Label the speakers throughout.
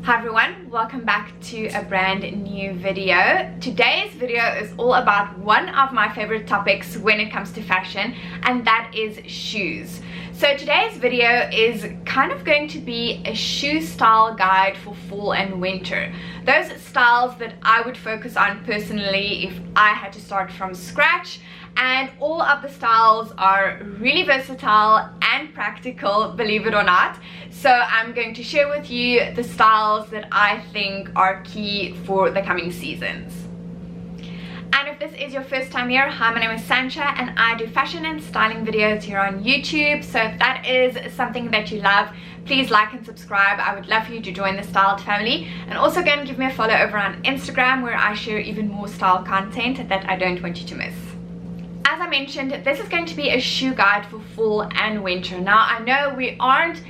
Speaker 1: Hi everyone, welcome back to a brand new video. Today's video is all about one of my favorite topics when it comes to fashion, and that is shoes. So today's video is kind of going to be a shoe style guide for fall and winter. Those styles that I would focus on personally if I had to start from scratch. And all of the styles are really versatile and practical, believe it or not. So I'm going to share with you the styles that I think are key for the coming seasons. And if this is your first time here, hi, my name is Sansha and I do fashion and styling videos here on YouTube. So if that is something that you love, please like and subscribe. I would love for you to join the styled family, and also go and give me a follow over on Instagram, where I share even more style content that I don't want you to miss. As I mentioned, this is going to be a shoe guide for fall and winter. Now, I know we aren't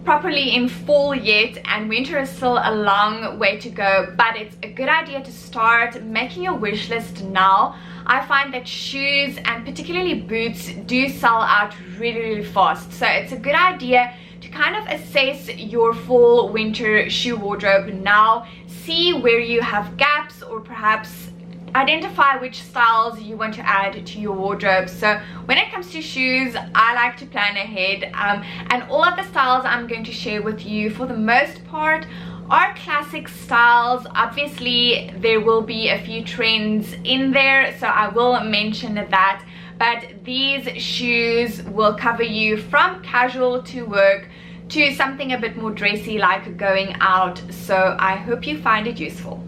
Speaker 1: properly in fall yet and winter is still a long way to go, but it's a good idea to start making your wish list now. I find that shoes and particularly boots do sell out really fast, so it's a good idea to kind of assess your fall winter shoe wardrobe now, see where you have gaps, or perhaps identify which styles you want to add to your wardrobe. So when it comes to shoes, I like to plan ahead, and all of the styles I'm going to share with you for the most part are classic styles. Obviously there will be a few trends in there, so I will mention that, but these shoes will cover you from casual to work to something a bit more dressy like going out. So I hope you find it useful.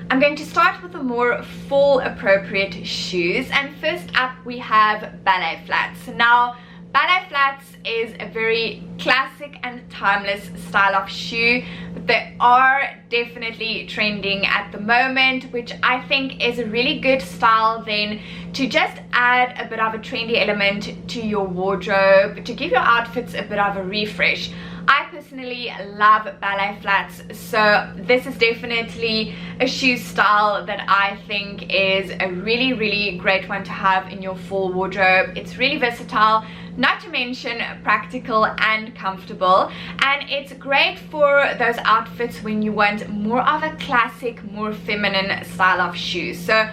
Speaker 1: I'm going to start with the more fall appropriate shoes, and first up we have ballet flats. Now, ballet flats is a very classic and timeless style of shoe, but they are definitely trending at the moment, which I think is a really good style then to just add a bit of a trendy element to your wardrobe to give your outfits a bit of a refresh. I personally love ballet flats, so this is definitely a shoe style that I think is a really great one to have in your fall wardrobe. It's really versatile, not to mention practical and comfortable, and it's great for those outfits when you want more of a classic, more feminine style of shoes. So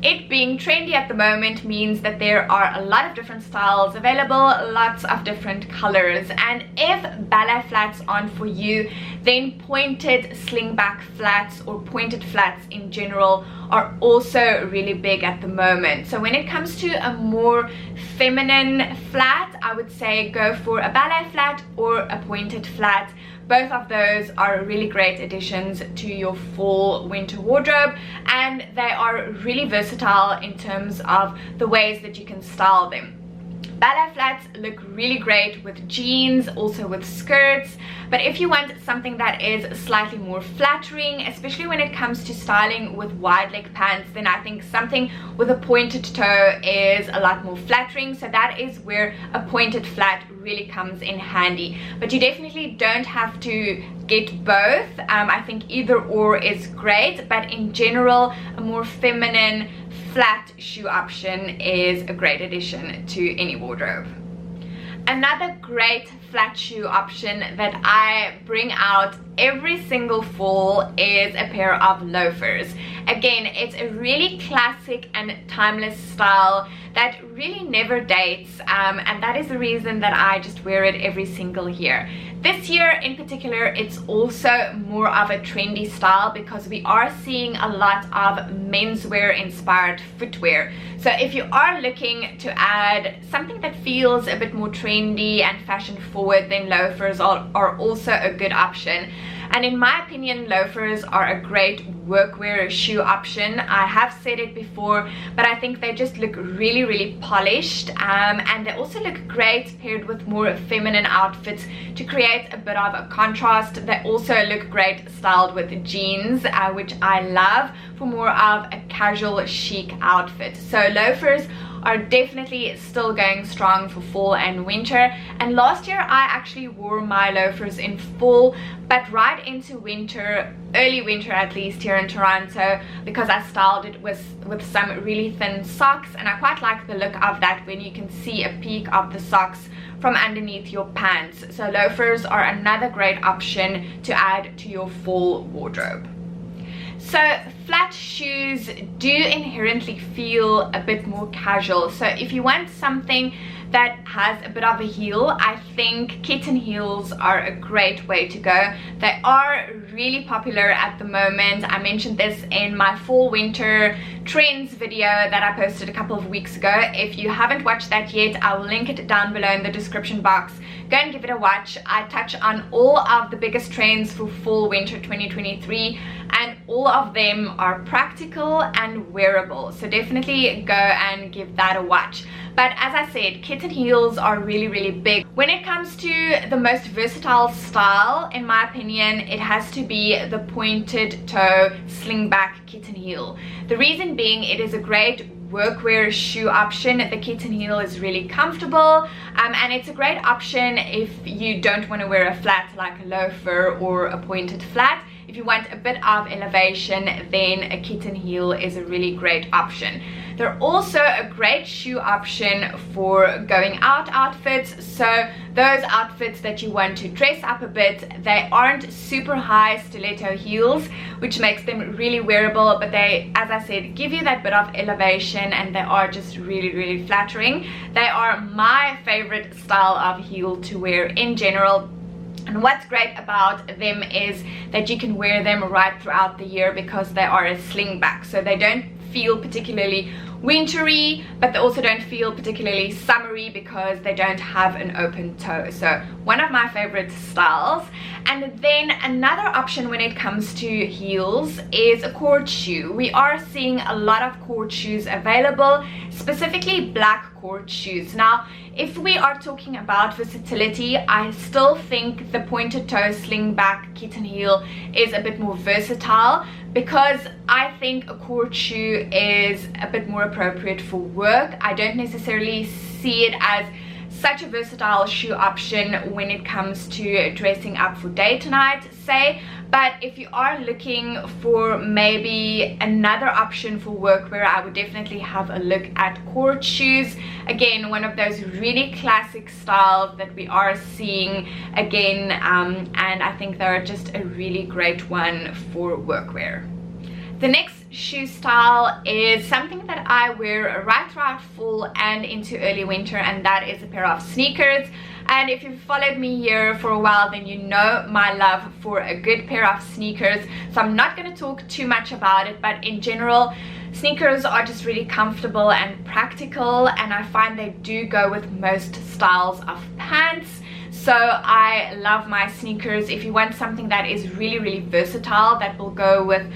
Speaker 1: it being trendy at the moment means that there are a lot of different styles available, lots of different colors, and if ballet flats aren't for you, then pointed slingback flats or pointed flats in general are also really big at the moment. So when it comes to a more feminine flat, I would say go for a ballet flat or a pointed flat. Both of those are really great additions to your fall winter wardrobe, and they are really versatile in terms of the ways that you can style them. Ballet flats look really great with jeans, also with skirts, but if you want something that is slightly more flattering, especially when it comes to styling with wide leg pants, then I think something with a pointed toe is a lot more flattering. So that is where a pointed flat really comes in handy, but you definitely don't have to get both. I think either or is great, but in general a more feminine flat shoe option is a great addition to any wardrobe. Another great flat shoe option that I bring out every single fall is a pair of loafers. Again, it's a really classic and timeless style that really never dates, and that is the reason that I just wear it every single year. This year in particular, it's also more of a trendy style because we are seeing a lot of menswear inspired footwear. So if you are looking to add something that feels a bit more trendy and fashion forward, then loafers are also a good option. And in my opinion, loafers are a great workwear shoe option. I have said it before, but I think they just look really polished, and they also look great paired with more feminine outfits to create a bit of a contrast. They also look great styled with jeans, which I love for more of a casual chic outfit. So loafers are definitely still going strong for fall and winter. And last year I actually wore my loafers in fall, but right into winter, early winter at least here in Toronto, because I styled it with some really thin socks, and I quite like the look of that when you can see a peek of the socks from underneath your pants. So loafers are another great option to add to your fall wardrobe. So flat shoes do inherently feel a bit more casual, so if you want something that has a bit of a heel, I think Kitten Heels are a great way to go. They are really popular at the moment. I mentioned this in my fall winter trends video that I posted a couple of weeks ago. If you haven't watched that yet, I will link it down below in the description box. Go and give it a watch. I touch on all of the biggest trends for fall winter 2023, and all of them are practical and wearable, so definitely go and give that a watch. But as I said, Kitten Heels are really big. When it comes to the most versatile style, in my opinion, it has to be the pointed toe slingback kitten heel. The reason being, it is a great workwear shoe option. The kitten heel is really comfortable, and it's a great option if you don't want to wear a flat like a loafer or a pointed flat. If you want a bit of elevation, then a kitten heel is a really great option. They're also a great shoe option for going out outfits, so those outfits that you want to dress up a bit. They aren't super high stiletto heels, which makes them really wearable, but they, as I said, give you that bit of elevation, and they are just really flattering. They are my favorite style of heel to wear in general. And what's great about them is that you can wear them right throughout the year because they are a slingback, so they don't feel particularly wintry, but they also don't feel particularly summery because they don't have an open toe. So one of my favorite styles. And then another option when it comes to heels is a cord shoe. We are seeing a lot of cord shoes available, specifically black cord shoes. Now, if we are talking about versatility, I still think the pointed toe slingback kitten heel is a bit more versatile, because I think a cord shoe is a bit more appropriate for work. I don't necessarily see it as such a versatile shoe option when it comes to dressing up for day to night, say. But if you are looking for maybe another option for workwear, I would definitely have a look at cord shoes. Again, one of those really classic styles that we are seeing again, and I think they're just a really great one for workwear. The next shoe style is something that I wear right throughout fall and into early winter, and that is a pair of sneakers. And if you've followed me here for a while, then you know my love for a good pair of sneakers, so I'm not going to talk too much about it. But in general, sneakers are just really comfortable and practical, and I find they do go with most styles of pants. So I love my sneakers. If you want something that is really versatile, that will go with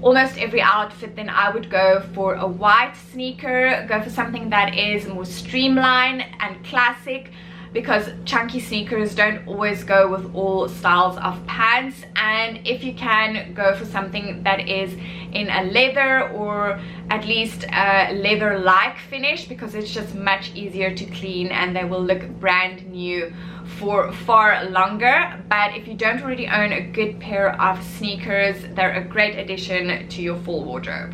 Speaker 1: almost every outfit, then I would go for a white sneaker. Go for something that is more streamlined and classic, because chunky sneakers don't always go with all styles of pants. And if you can, go for something that is in a leather, or at least a leather-like finish, because it's just much easier to clean and they will look brand new for far longer. But if you don't already own a good pair of sneakers, they're a great addition to your fall wardrobe.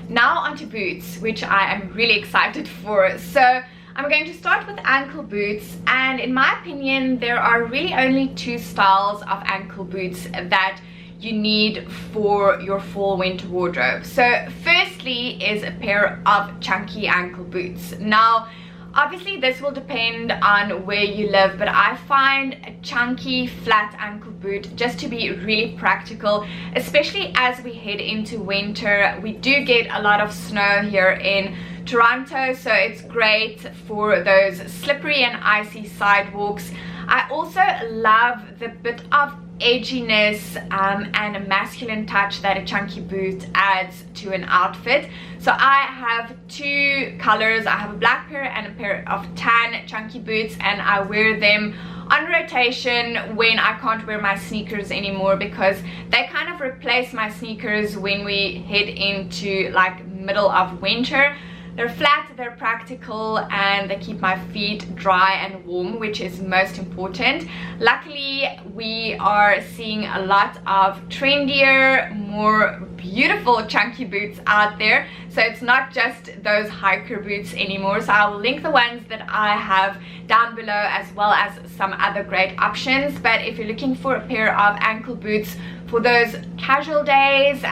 Speaker 1: Now onto boots, which I am really excited for. So I'm going to start with ankle boots, and in my opinion there are really only two styles of ankle boots that you need for your fall winter wardrobe. So firstly is a pair of chunky ankle boots. Now obviously this will depend on where you live, but I find a chunky flat ankle boot just to be really practical, especially as we head into winter. We do get a lot of snow here in Toronto, so it's great for those slippery and icy sidewalks. I also love the bit of edginess and a masculine touch that a chunky boot adds to an outfit. So I have two colors. I have a black pair and a pair of tan chunky boots, and I wear them on rotation when I can't wear my sneakers anymore, because they kind of replace my sneakers when we head into like middle of winter. They're flat, they're practical, and they keep my feet dry and warm, which is most important. Luckily, we are seeing a lot of trendier, more beautiful chunky boots out there, so it's not just those hiker boots anymore. So I will link the ones that I have down below, as well as some other great options. But if you're looking for a pair of ankle boots for those casual days,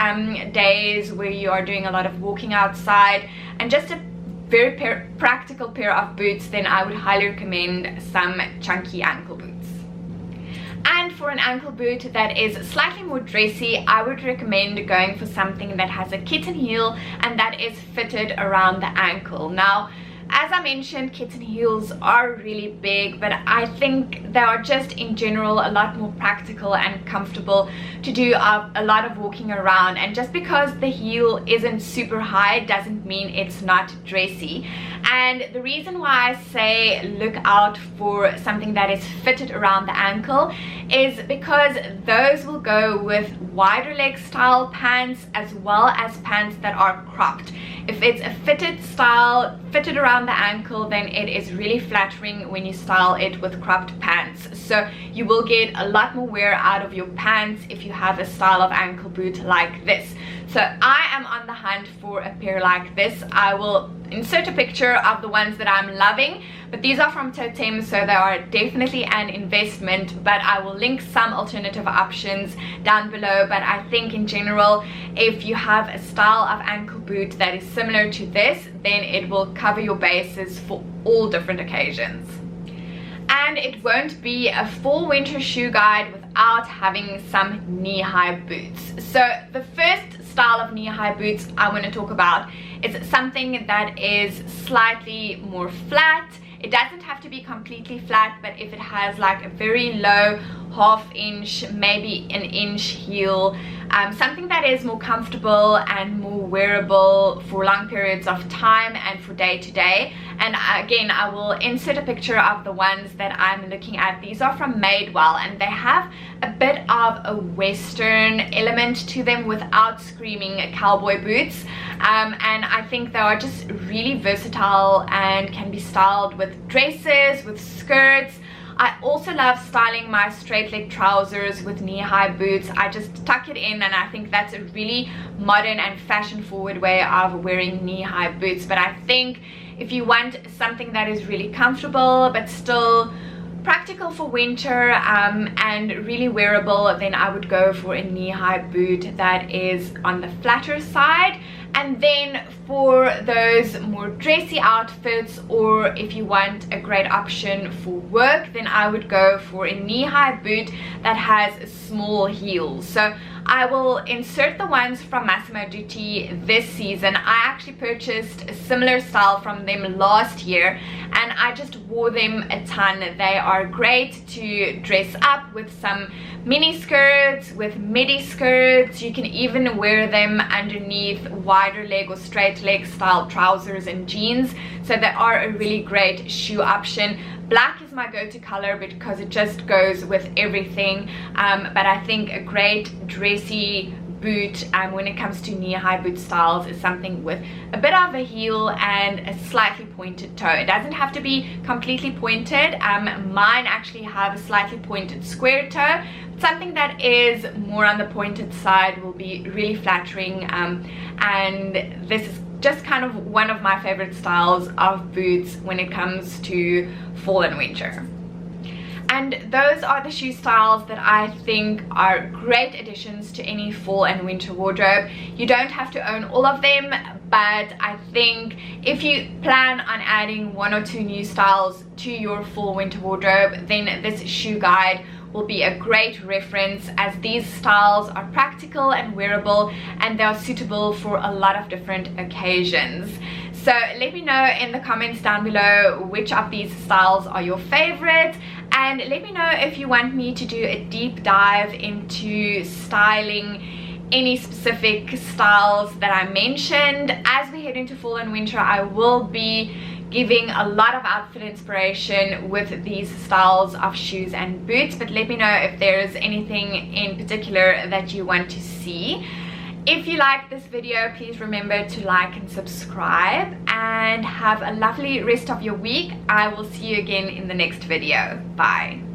Speaker 1: days where you are doing a lot of walking outside, and just a very practical pair of boots, then I would highly recommend some chunky ankle boots. And for an ankle boot that is slightly more dressy, I would recommend going for something that has a kitten heel and that is fitted around the ankle. Now, as I mentioned, kitten heels are really big, but I think they are just in general a lot more practical and comfortable to do a lot of walking around. And just because the heel isn't super high doesn't mean it's not dressy. And the reason why I say look out for something that is fitted around the ankle is because those will go with wider leg style pants, as well as pants that are cropped. If it's a fitted style, fitted around the ankle, then it is really flattering when you style it with cropped pants. So you will get a lot more wear out of your pants if you have a style of ankle boot like this. So I am on the hunt for a pair like this. I will insert a picture of the ones that I'm loving, but these are from Totem, so they are definitely an investment. But I will link some alternative options down below. But I think in general, if you have a style of ankle boot that is similar to this, then it will cover your bases for all different occasions. And it won't be a full winter shoe guide without having some knee-high boots. So the first style of knee-high boots I want to talk about is something that is slightly more flat. It doesn't have to be completely flat, but if it has like a very low half-inch, maybe an inch heel, something that is more comfortable and more wearable for long periods of time and for day to day. And again, I will insert a picture of the ones that I'm looking at. These are from Madewell, and they have a bit of a western element to them without screaming cowboy boots. And I think they are just really versatile and can be styled with dresses, with skirts. I also love styling my straight leg trousers with knee-high boots. I just tuck it in, and I think that's a really modern and fashion forward way of wearing knee-high boots. But I think if you want something that is really comfortable but still practical for winter and really wearable, then I would go for a knee-high boot that is on the flatter side. And then for those more dressy outfits, or if you want a great option for work, then I would go for a knee-high boot that has small heels. So I will insert the ones from Massimo Dutti this season. I actually purchased a similar style from them last year, and I just wore them a ton. They are great to dress up with some mini skirts, with midi skirts. You can even wear them underneath wider leg or straight leg style trousers and jeans. So they are a really great shoe option. Black is my go-to color because it just goes with everything. But I think a great dressy boot when it comes to knee-high boot styles is something with a bit of a heel and a slightly pointed toe. It doesn't have to be completely pointed. Mine actually have a slightly pointed square toe. Something that is more on the pointed side will be really flattering, and this is just kind of one of my favorite styles of boots when it comes to fall and winter. And those are the shoe styles that I think are great additions to any fall and winter wardrobe. You don't have to own all of them, but I think if you plan on adding 1 or 2 new styles to your fall winter wardrobe, then this shoe guide will be a great reference, as these styles are practical and wearable, and they are suitable for a lot of different occasions. So let me know in the comments down below which of these styles are your favorite, and let me know if you want me to do a deep dive into styling any specific styles that I mentioned. As we head into fall and winter, I will be giving a lot of outfit inspiration with these styles of shoes and boots, but let me know if there's anything in particular that you want to see. If you like this video, please remember to like and subscribe, and have a lovely rest of your week. I will see you again in the next video. Bye.